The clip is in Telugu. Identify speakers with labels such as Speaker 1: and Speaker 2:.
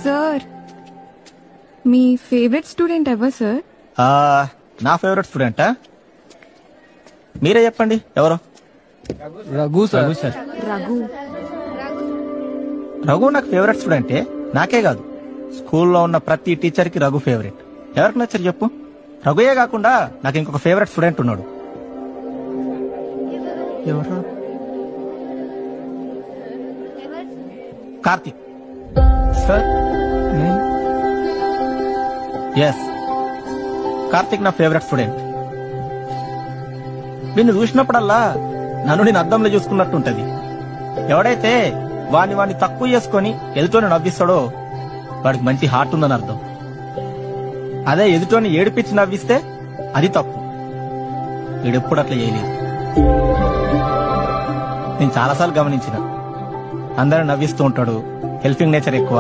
Speaker 1: సార్ మీ ఫేవరెట్ స్టూడెంట్ ఎవరు సార్?
Speaker 2: నా ఫేవరెట్ స్టూడెంటా? మీరే చెప్పండి ఎవరో.
Speaker 3: రఘు సార్.
Speaker 1: రఘు.
Speaker 2: రఘు నాకు ఫేవరెట్ స్టూడెంటే, నాకే కాదు స్కూల్లో ఉన్న ప్రతి టీచర్ కి రఘు ఫేవరెట్. ఎవరికి నచ్చరు చెప్పు? రఘుయే కాకుండా నాకు ఇంకొక ఫేవరెట్ స్టూడెంట్ ఉన్నాడు. ఎవరు? కార్తిక్ సార్. ఎస్, కార్తిక్ నా ఫేవరెట్ స్టూడెంట్. నిన్ను చూసినప్పుడల్లా నన్ను నేను అద్దంలో చూసుకున్నట్టుంటది. ఎవడైతే వాడిని తక్కువ చేసుకుని ఎదుటోని నవ్విస్తాడో వాడికి మంచి హార్ట్ ఉందని అర్థం. అదే ఎదుటోని ఏడిపించి నవ్విస్తే అది తప్పు. వీడెప్పుడు అట్లా చేయలేదు. నేను చాలాసార్లు గమనించిన, అందరూ నవ్విస్తూ ఉంటాడు, హెల్పింగ్ నేచర్ ఎక్కువ.